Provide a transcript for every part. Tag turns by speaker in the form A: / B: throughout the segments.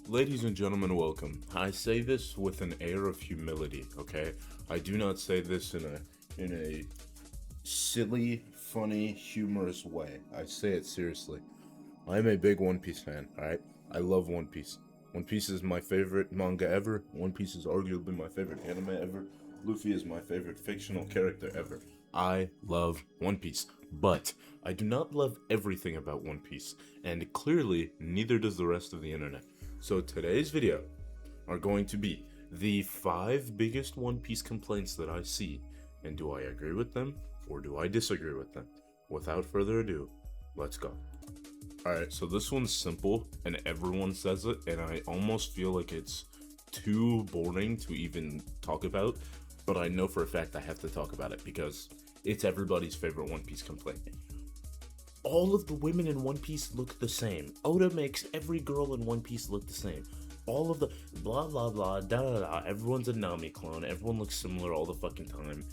A: Ladies and gentlemen, welcome. I say this with an air of humility, okay? I do not say this in a silly, funny, humorous way. I say it seriously. I'm a big One Piece fan, alright? I love One Piece. One Piece is my favorite manga ever. One Piece is arguably my favorite anime ever. Luffy is my favorite fictional character ever. I love One Piece, but I do not love everything about One Piece, and clearly neither does the rest of the internet. So today's video are going to be the 5 biggest One Piece complaints that I see, and do I agree with them or do I disagree with them? Without further ado, let's go. Alright, so this one's simple and everyone says it, and I almost feel like it's too boring to even talk about, but I know for a fact I have to talk about it because it's everybody's favorite One Piece complaint. All of the women in One Piece look the same. Oda makes every girl in One Piece look the same. All of the blah blah blah da da da. Everyone's a Nami clone. Everyone looks similar all the fucking time.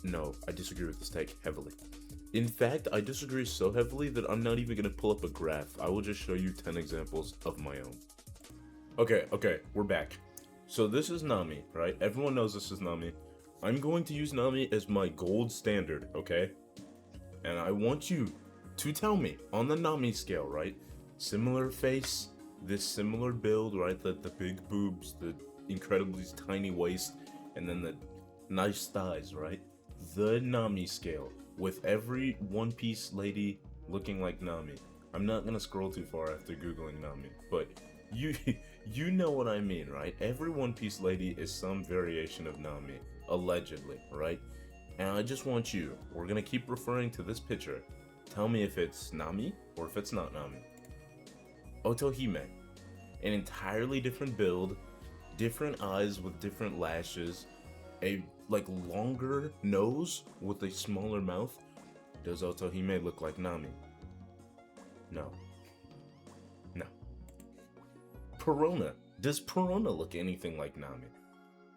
A: No, I disagree with this take heavily. In fact, I disagree so heavily that I'm not even gonna pull up a graph. I will just show you 10 examples of my own. Okay, we're back. So this is Nami, right? Everyone knows this is Nami. I'm going to use Nami as my gold standard, okay? And I want you to tell me on the Nami scale, right? Similar face, this similar build, right? The big boobs, the incredibly tiny waist, and then the nice thighs, right? The Nami scale with every One Piece lady looking like Nami. I'm not gonna scroll too far after googling Nami, but you you know what I mean, right? Every One Piece lady is some variation of Nami, allegedly, right? And I just want you, we're gonna keep referring to this picture. Tell me if it's Nami or if it's not Nami. Otohime, an entirely different build, different eyes with different lashes, a longer nose with a smaller mouth. Does Otohime look like Nami? No. No. Perona. Does Perona look anything like Nami?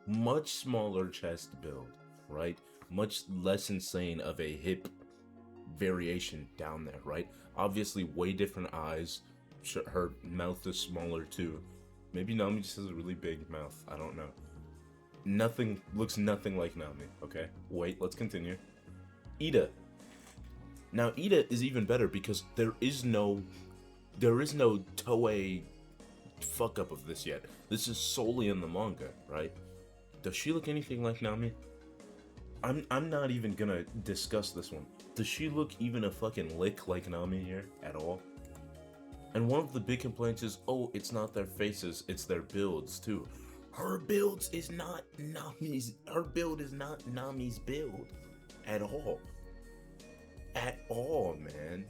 A: Much smaller chest build, right? Much less insane of a hip variation down there, right? Obviously, way different eyes. Her mouth is smaller too. Maybe Nami just has a really big mouth. I don't know. Looks nothing like Nami. Okay, wait. Let's continue. Ida. Now Ida is even better because there is no Toei fuck up of this yet. This is solely in the manga, right? Does she look anything like Nami? I'm not even gonna discuss this one. Does she look even a fucking lick like Nami here at all? And one of the big complaints is, oh, it's not their faces, it's their builds too. Her build is not Nami's build at all. At all, man.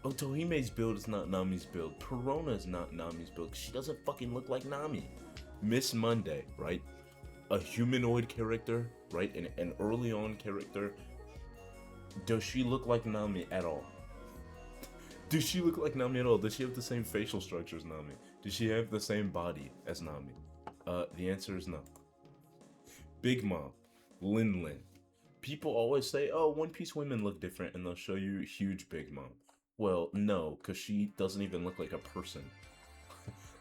A: Otohime's build is not Nami's build. Perona is not Nami's build. She doesn't fucking look like Nami. Miss Monday, right? A humanoid character, right? An early on character. Does she look like Nami at all? Does she look like Nami at all? Does she have the same facial structure as Nami? Does she have the same body as Nami? The answer is no. Big Mom, Lin Lin. People always say, oh, One Piece women look different, and they'll show you huge Big Mom. Well, no, because she doesn't even look like a person.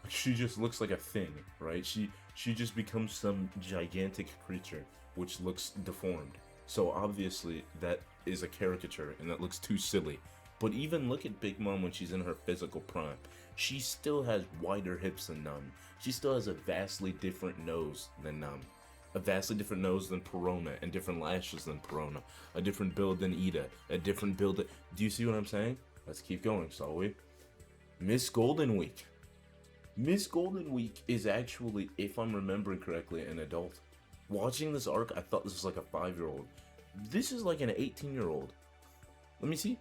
A: She just looks like a thing, right? She just becomes some gigantic creature, which looks deformed. So obviously, that is a caricature, and that looks too silly. But even look at Big Mom when she's in her physical prime. She still has wider hips than Nami. She still has a vastly different nose than Nami. A vastly different nose than Perona, and different lashes than Perona. A different build than Ida. A different build than... Do you see what I'm saying? Let's keep going, shall we? Miss Golden Week. Miss Golden Week is actually, if I'm remembering correctly, an adult. Watching this arc, I thought this was like a 5-year-old. This is like an 18-year-old. Let me see.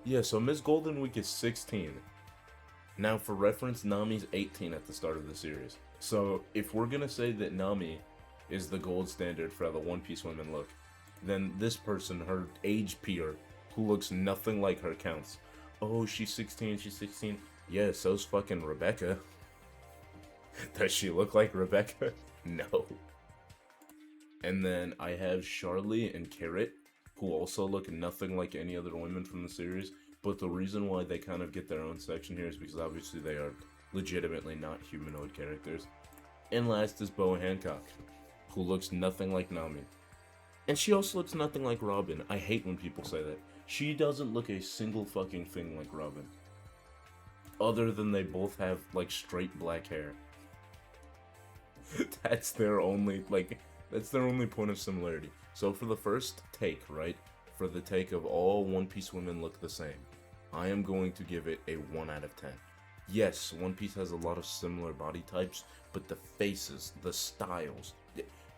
A: Yeah, so Miss Golden Week is 16. Now, for reference, Nami's 18 at the start of the series. So, if we're gonna say that Nami is the gold standard for how the One Piece women look, then this person, her age peer, who looks nothing like her, counts. Oh, she's 16, she's 16. Yeah, so's fucking Rebecca. Does she look like Rebecca? No. And then I have Charlie and Carrot, who also look nothing like any other women from the series, but the reason why they kind of get their own section here is because obviously they are legitimately not humanoid characters. And last is Boa Hancock, who looks nothing like Nami. And she also looks nothing like Robin. I hate when people say that. She doesn't look a single fucking thing like Robin. Other than they both have, like, straight black hair. That's their only, that's their only point of similarity. So for the first take, right? For the take of all One Piece women look the same, I am going to give it a 1 out of 10. Yes, One Piece has a lot of similar body types, but the faces, the styles,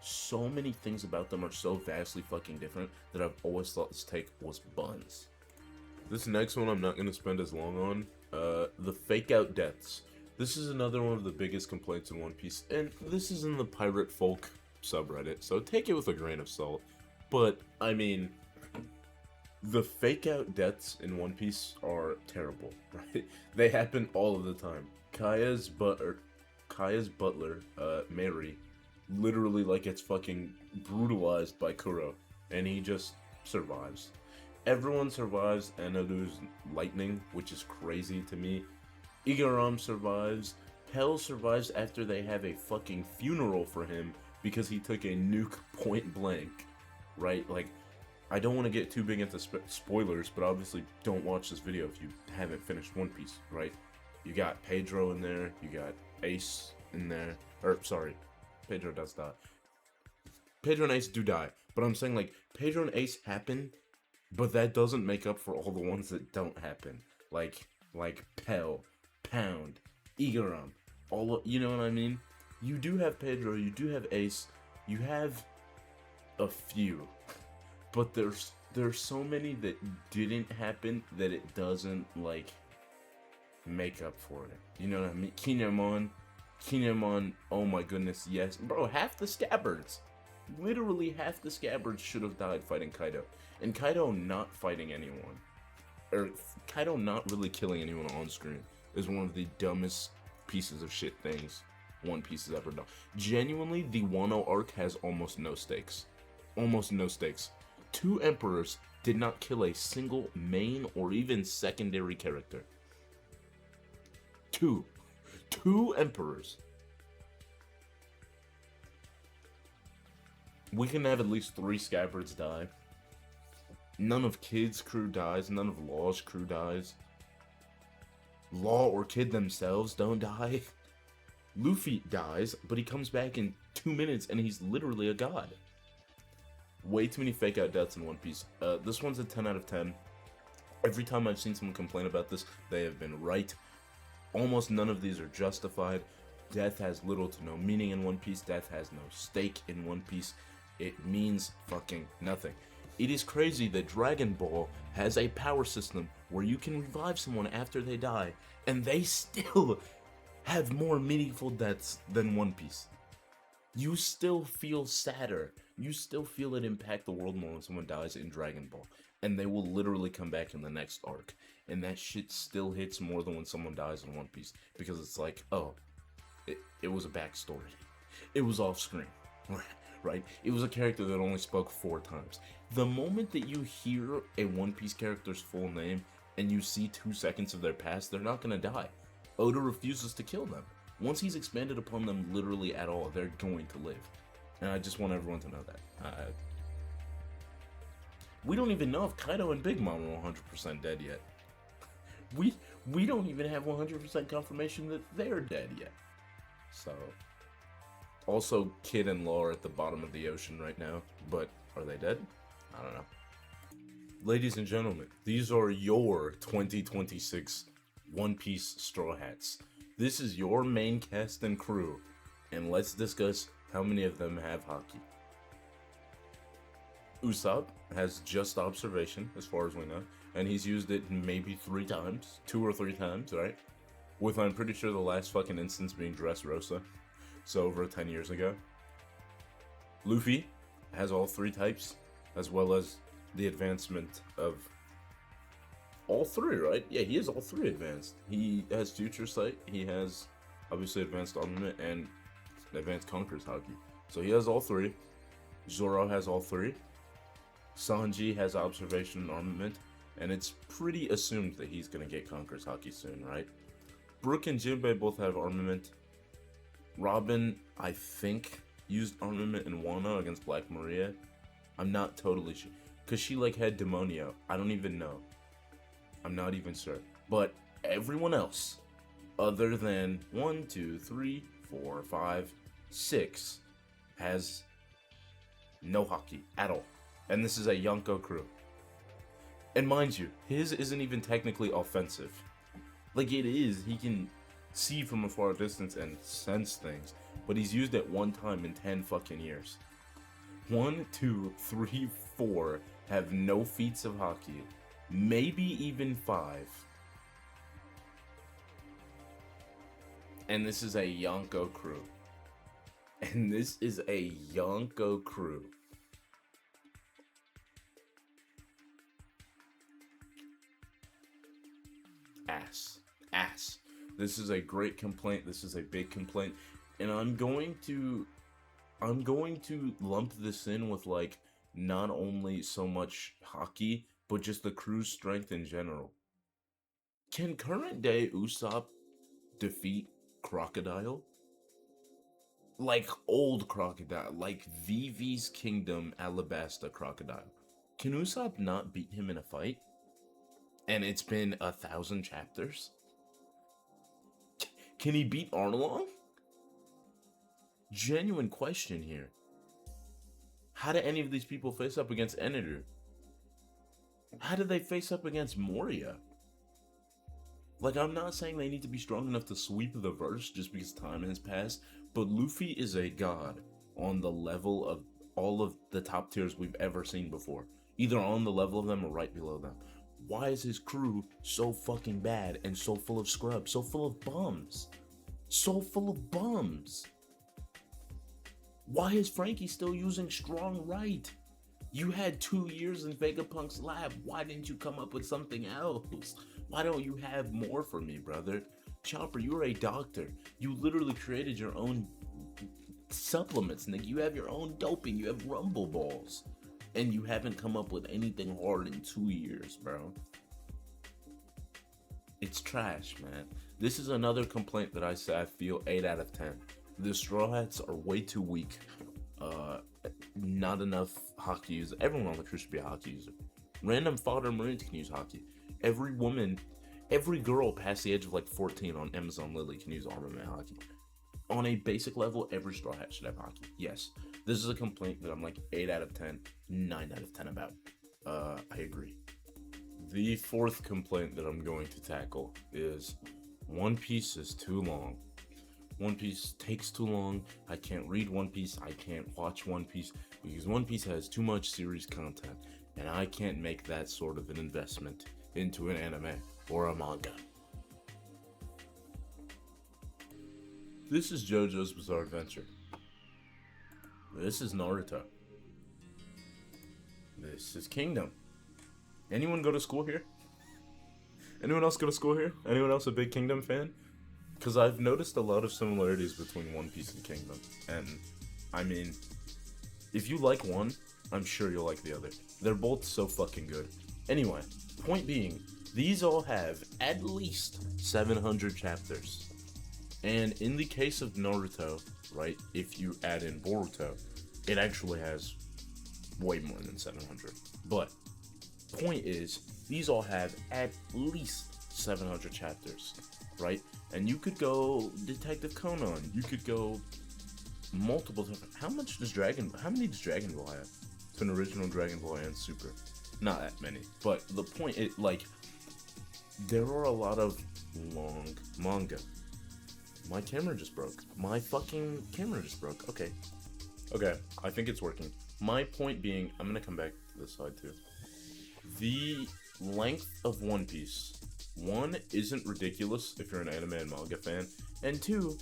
A: so many things about them are so vastly fucking different that I've always thought this take was buns. This next one I'm not going to spend as long on. The fake out deaths. This is another one of the biggest complaints in One Piece, and this is in the pirate folk subreddit, so take it with a grain of salt. But, I mean, the fake out deaths in One Piece are terrible, right? They happen all of the time. Kaya's butler, Mary, literally, like, gets fucking brutalized by Kuro, and he just survives. Everyone survives Enodu's lightning, which is crazy to me. Igaram survives. Pell survives after they have a fucking funeral for him because he took a nuke point blank, right? Like, I don't want to get too big into spoilers, but obviously don't watch this video if you haven't finished One Piece, right? You got Pedro in there, you got Ace in there, or sorry, Pedro does die. Pedro and Ace do die, but I'm saying, like, Pedro and Ace happen, but that doesn't make up for all the ones that don't happen. Like Pell, Pound, Igaram, you know what I mean? You do have Pedro, you do have Ace, you have a few, but there's so many that didn't happen that it doesn't, like, make up for it. You know what I mean? Kinemon, oh my goodness, yes. Bro, half the scabbards, literally half the scabbards should have died fighting Kaido. And Kaido not fighting anyone, or Kaido not really killing anyone on screen, is one of the dumbest pieces of shit things One Piece has ever done. Genuinely, the Wano arc has almost no stakes. Almost no stakes. 2 emperors did not kill a single main or even secondary character. 2 emperors. We can have at least 3 scabbards die. None of Kid's crew dies. None of Law's crew dies. Law or Kid themselves don't die. Luffy dies, but he comes back in 2 minutes and he's literally a god. Way too many fake out deaths in One Piece. This one's a 10 out of 10. Every time I've seen someone complain about this, they have been right. Almost none of these are justified. Death has little to no meaning in One Piece. Death has no stake in One Piece. It means fucking nothing. It is crazy that Dragon Ball has a power system where you can revive someone after they die, and they still have more meaningful deaths than One Piece. You still feel sadder. You still feel it impact the world more when someone dies in Dragon Ball. And they will literally come back in the next arc. And that shit still hits more than when someone dies in One Piece. Because it's like, oh, it was a backstory. It was off screen. Right? It was a character that only spoke 4 times. The moment that you hear a One Piece character's full name and you see 2 seconds of their past, they're not gonna die. Oda refuses to kill them. Once he's expanded upon them literally at all, they're going to live. And I just want everyone to know that. We don't even know if Kaido and Big Mom are 100% dead yet. We don't even have 100% confirmation that they're dead yet. So, also, Kid and Law are at the bottom of the ocean right now, but are they dead? I don't know. Ladies and gentlemen, these are your 2026 One Piece Straw Hats. This is your main cast and crew, and let's discuss how many of them have haki. Usopp has just observation, as far as we know, and he's used it maybe 3 times, 2 or 3 times, right? With, I'm pretty sure, the last fucking instance being Dressrosa, so over 10 years ago. Luffy has all 3 types, as well as the advancement of all 3, right? Yeah, he has all 3 advanced. He has Future Sight, he has, obviously, Advanced Armament, and Advanced Conqueror's Haki. So he has all 3. Zoro has all 3. Sanji has Observation and Armament, and it's pretty assumed that he's gonna get Conqueror's Haki soon, right? Brook and Jinbei both have armament. Robin, I think, used armament in Wano against Black Maria. I'm not totally sure. Because she, like, had Demonio. I don't even know. I'm not even sure. But everyone else, other than 1, 2, 3, 4, 5, 6, has no haki at all. And this is a Yonko crew. And mind you, his isn't even technically offensive. Like, it is. He can see from a far distance and sense things. But he's used it one time in 10 fucking years. 1, 2, 3, 4 have no feats of haki. Maybe even 5. And this is a Yonko crew. And this is a Yonko crew. Ass. This is a great complaint. This is a big complaint. And I'm going to lump this in with, like, not only so much haki, but just the crew's strength in general. Can current day Usopp defeat Crocodile? Like old Crocodile, like Vivi's Kingdom Alabasta Crocodile. Can Usopp not beat him in a fight? And it's been 1,000 chapters? Can he beat Arlong? Genuine question here. How do any of these people face up against Eniru? How do they face up against Moria? Like, I'm not saying they need to be strong enough to sweep the verse just because time has passed, but Luffy is a god on the level of all of the top tiers we've ever seen before. Either on the level of them or right below them. Why is his crew so fucking bad and so full of scrubs, so full of bums? So full of bums. Why is Frankie still using strong right? You had 2 years in Vegapunk's lab. Why didn't you come up with something else? Why don't you have more for me, brother? Chopper, you're a doctor. You literally created your own supplements, Nick. You have your own doping. You have rumble balls. And you haven't come up with anything hard in 2 years, bro. It's trash, man. This is another complaint that I say I feel 8 out of 10. The Straw Hats are way too weak. Not enough haki users. Everyone on the crew should be a haki user. Random fodder Marines can use haki. Every woman, every girl past the age of like 14 on Amazon Lily can use armament haki. On a basic level, every Straw Hat should have haki. Yes. This is a complaint that I'm like 8 out of 10, 9 out of 10 about. I agree. The fourth complaint that I'm going to tackle is One Piece is too long. One Piece takes too long. I can't read One Piece. I can't watch One Piece because One Piece has too much series content, and I can't make that sort of an investment into an anime or a manga. This is JoJo's Bizarre Adventure. This is Naruto. This is Kingdom. Anyone go to school here? Anyone else go to school here? Anyone else a big Kingdom fan? Because I've noticed a lot of similarities between One Piece and Kingdom. And, I mean, if you like one, I'm sure you'll like the other. They're both so fucking good. Anyway, point being, these all have at least 700 chapters. And in the case of Naruto, right, if you add in Boruto, it actually has way more than 700. But, point is, these all have at least 700 chapters, right? And you could go Detective Conan, you could go multiple different. How many does Dragon Ball have? It's an original Dragon Ball and Super. Not that many. But the point is, like, there are a lot of long manga. My camera just broke. My fucking camera just broke. Okay, I think it's working. My point being, I'm gonna come back to this side too. The length of One Piece, one, isn't ridiculous if you're an anime and manga fan, and two,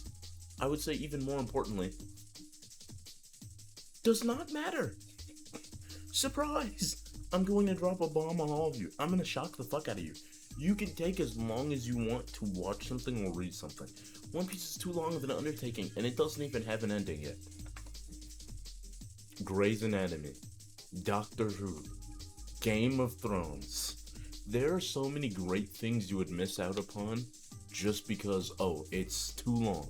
A: I would say even more importantly, does not matter. Surprise! I'm going to drop a bomb on all of you. I'm going to shock the fuck out of you. You can take as long as you want to watch something or read something. One Piece is too long of an undertaking, and it doesn't even have an ending yet. Grey's Anatomy, Doctor Who, Game of Thrones. There are so many great things you would miss out upon just because, oh, it's too long.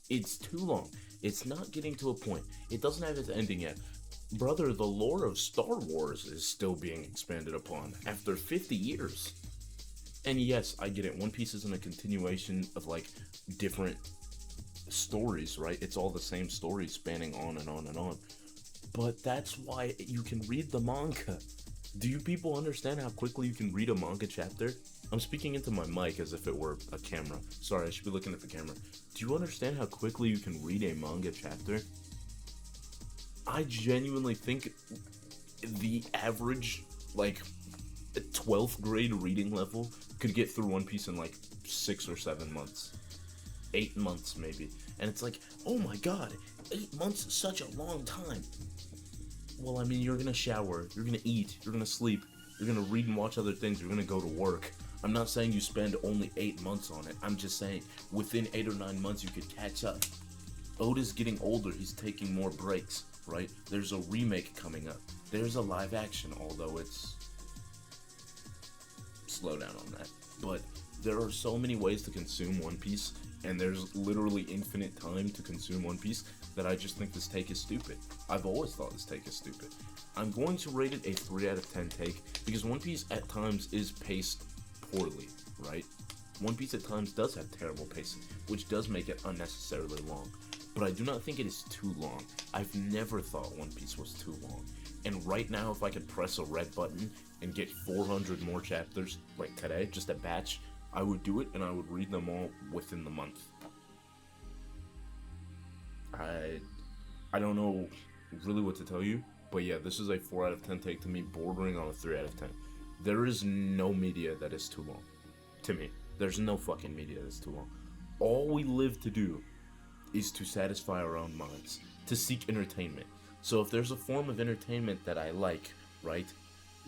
A: It's too long. It's not getting to a point. It doesn't have its ending yet. Brother, the lore of Star Wars is still being expanded upon after 50 years. And yes, I get it. One Piece isn't a continuation of, like, different stories, right? It's all the same story spanning on and on and on. But that's why you can read the manga. Do you people understand how quickly you can read a manga chapter? I'm speaking into my mic as if it were a camera. Sorry, I should be looking at the camera. Do you understand how quickly you can read a manga chapter? I genuinely think the average, like, 12th grade reading level could get through One Piece in, like, 6 or 7 months. 8 months, maybe. And it's like, oh my god, 8 months is such a long time. Well, I mean, you're gonna shower, you're gonna eat, you're gonna sleep, you're gonna read and watch other things, you're gonna go to work. I'm not saying you spend only 8 months on it. I'm just saying within 8 or 9 months you could catch up. Oda's getting older, he's taking more breaks, right? There's a remake coming up. There's a live action, although it's... slow down on that. But there are so many ways to consume One Piece, and there's literally infinite time to consume One Piece, that I just think this take is stupid. I've always thought this take is stupid. I'm going to rate it a 3 out of 10 take, because One Piece at times is paced poorly, right? One Piece at times does have terrible pacing, which does make it unnecessarily long. But I do not think it is too long. I've never thought One Piece was too long. And right now, if I could press a red button and get 400 more chapters, like today, just a batch, I would do it, and I would read them all within the month. I don't know really what to tell you, but yeah, this is a 4 out of 10 take to me, bordering on a 3 out of 10. There is no media that is too long. To me. There's no fucking media that's too long. All we live to do is to satisfy our own minds, to seek entertainment. So if there's a form of entertainment that I like, right,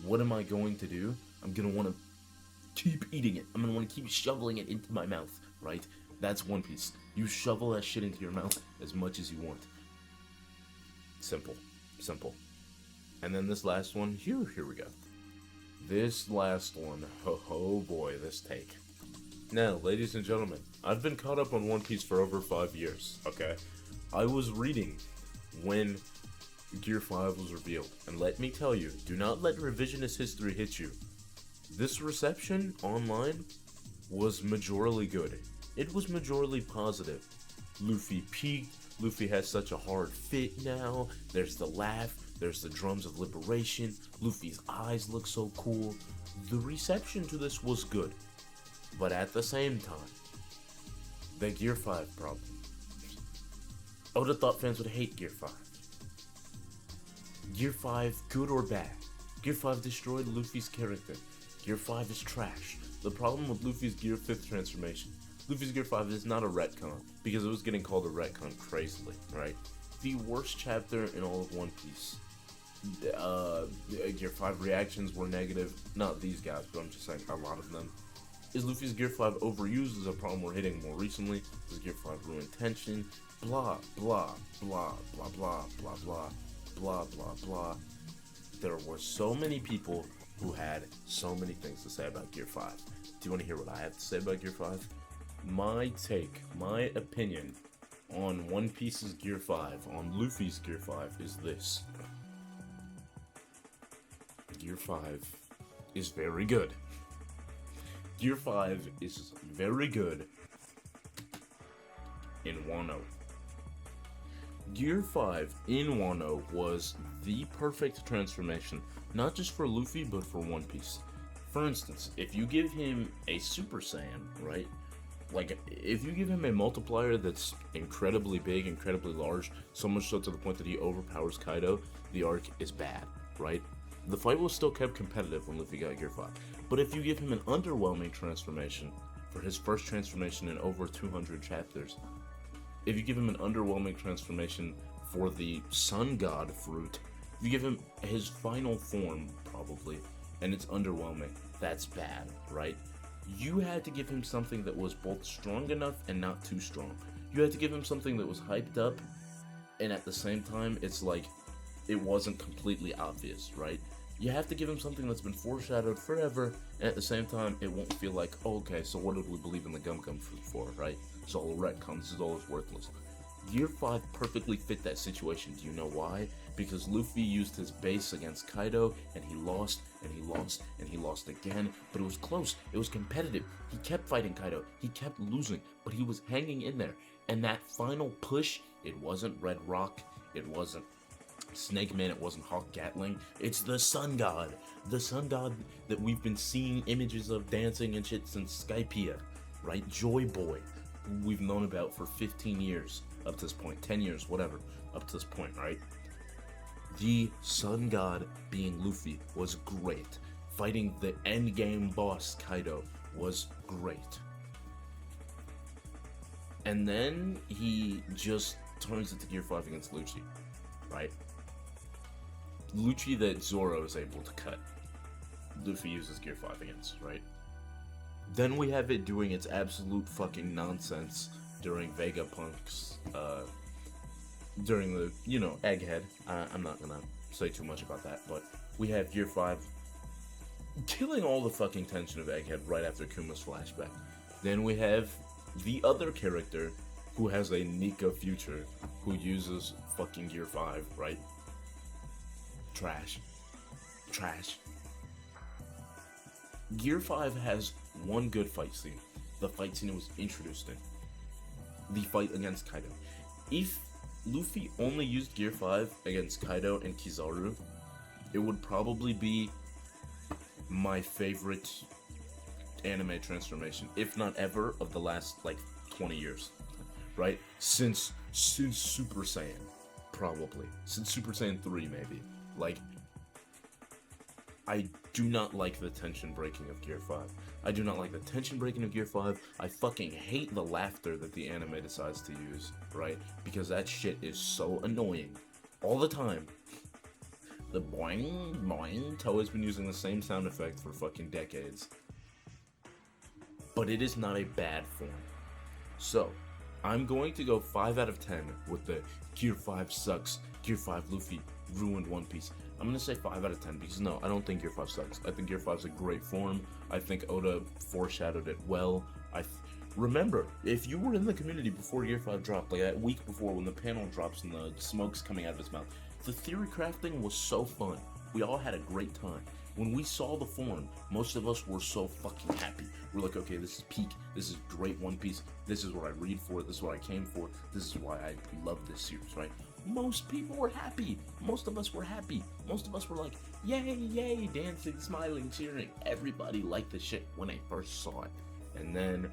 A: what am I going to do? I'm gonna want to keep eating it. I'm gonna want to keep shoveling it into my mouth, right? That's One Piece. You shovel that shit into your mouth as much as you want. Simple. Simple. And then this last one, here we go. This last one, oh boy, this take. Now, ladies and gentlemen, I've been caught up on One Piece for over 5 years, okay? I was reading when Gear 5 was revealed, and let me tell you, do not let revisionist history hit you. This reception online was majorly good. It was majorly positive. Luffy peaked, Luffy has such a hard fit now, there's the laugh, there's the drums of liberation, Luffy's eyes look so cool. The reception to this was good, but at the same time, the Gear 5 problem. Oda thought fans would hate Gear 5. Gear 5, good or bad. Gear 5 destroyed Luffy's character. Gear 5 is trash. The problem with Luffy's Gear 5th transformation. Luffy's Gear 5 is not a retcon, because it was getting called a retcon crazily, right? The worst chapter in all of One Piece. Gear 5 reactions were negative. Not these guys, but I'm just saying a lot of them. Is Luffy's Gear 5 overused? Is a problem we're hitting more recently. Does Gear 5 ruin tension? Blah, blah, blah, blah, blah, blah, blah, blah, blah, blah. There were so many people who had so many things to say about Gear 5. Do you want to hear what I have to say about Gear 5? My take, my opinion on One Piece's Gear 5, on Luffy's Gear 5, is this. Gear 5 is very good. Gear 5 is very good in Wano. Gear 5 in Wano was the perfect transformation, not just for Luffy, but for One Piece. For instance, if you give him a Super Saiyan, right? Like, if you give him a multiplier that's incredibly big, incredibly large, so much so to the point that he overpowers Kaido, the arc is bad, right? The fight was still kept competitive when Luffy got Gear 5. But if you give him an underwhelming transformation, for his first transformation in over 200 chapters, if you give him an underwhelming transformation for the Sun God fruit, if you give him his final form, probably, and it's underwhelming, that's bad, right? You had to give him something that was both strong enough and not too strong. You had to give him something that was hyped up, and at the same time, it's like, it wasn't completely obvious, right? You have to give him something that's been foreshadowed forever, and at the same time, it won't feel like, oh, okay, so what did we believe in the Gum Gum Fruit for, right? It's all retcon, this is all worthless. Gear 5 perfectly fit that situation. Do you know why? Because Luffy used his base against Kaido, and he lost, and he lost, and he lost again, but it was close, it was competitive. He kept fighting Kaido, he kept losing, but he was hanging in there. And that final push, it wasn't Red Rock, it wasn't Snake Man, it wasn't Hawk Gatling, it's the Sun God. The Sun God that we've been seeing images of dancing and shit since Skypiea, right? Joy Boy, who we've known about for 15 years up to this point, 10 years, whatever, up to this point, right? The Sun God being Luffy was great. Fighting the endgame boss Kaido was great. And then he just turns it to Gear 5 against Lucci, right? Lucci that Zoro is able to cut. Luffy uses Gear 5 against, right? Then we have it doing its absolute fucking nonsense during Vegapunk's, during the, you know, Egghead. I'm not gonna say too much about that, but we have Gear 5 killing all the fucking tension of Egghead right after Kuma's flashback. Then we have the other character who has a Nika future who uses fucking Gear 5, right? Trash. Trash. Gear 5 has one good fight scene. The fight scene it was introduced in. The fight against Kaido. If Luffy only used Gear 5 against Kaido and Kizaru, it would probably be my favorite anime transformation, if not ever, of the last, like, 20 years. Right? Since Super Saiyan, probably. Since Super Saiyan 3, maybe. Like, I do not like the tension breaking of Gear 5. I do not like the tension breaking of Gear 5. I fucking hate the laughter that the anime decides to use, right? Because that shit is so annoying. All the time. The boing, boing. Toei's been using the same sound effect for fucking decades. But it is not a bad form. So, I'm going to go 5 out of 10 with the Gear 5 sucks, Gear 5 Luffy ruined One Piece. I'm gonna say 5 out of 10 because no, I don't think Gear 5 sucks. I think Gear 5 is a great form. I think Oda foreshadowed it well. Remember, if you were in the community before Gear 5 dropped, like that week before when the panel drops and the smoke's coming out of his mouth, the theory crafting was so fun. We all had a great time. When we saw the form, most of us were so fucking happy. We're like, okay, this is peak. This is great One Piece. This is what I read for. This is what I came for. This is why I love this series, right? Most people were happy. Most of us were happy. Most of us were like, yay, yay, dancing, smiling, cheering. Everybody liked the shit when I first saw it. And then,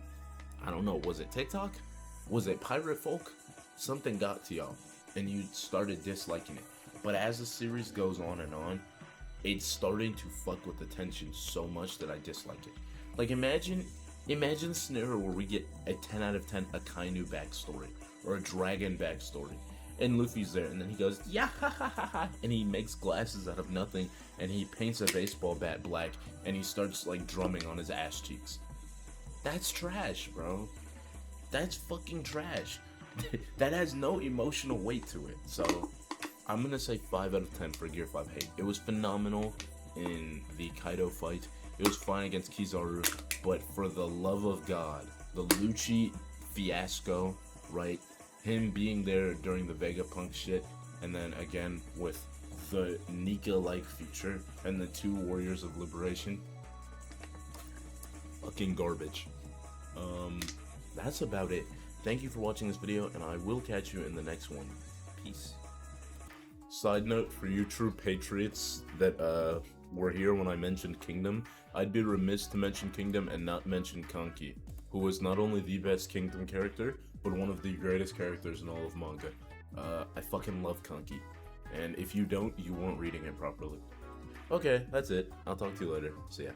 A: I don't know, was it TikTok? Was it Pirate Folk? Something got to y'all, and you started disliking it. But as the series goes on and on, it's starting to fuck with the tension so much that I dislike it. Like, imagine a scenario where we get a 10 out of 10 Akainu backstory, or a dragon backstory, and Luffy's there, and then he goes, yeah, ha, ha, ha, ha, and he makes glasses out of nothing, and he paints a baseball bat black, and he starts, like, drumming on his ass cheeks. That's trash, bro. That's fucking trash. That has no emotional weight to it, so I'm gonna say 5 out of 10 for Gear 5 hate. It was phenomenal in the Kaido fight. It was fine against Kizaru, but for the love of God, the Lucci fiasco, right? Him being there during the Vegapunk shit, and then again with the Nika-like feature and the 2 Warriors of Liberation. Fucking garbage. That's about it. Thank you for watching this video, and I will catch you in the next one. Peace. Side note for you true patriots that were here when I mentioned Kingdom, I'd be remiss to mention Kingdom and not mention Kanki, who was not only the best Kingdom character, but one of the greatest characters in all of manga. I fucking love Kanki, and if you don't, you weren't reading it properly. Okay, that's it. I'll talk to you later. See ya.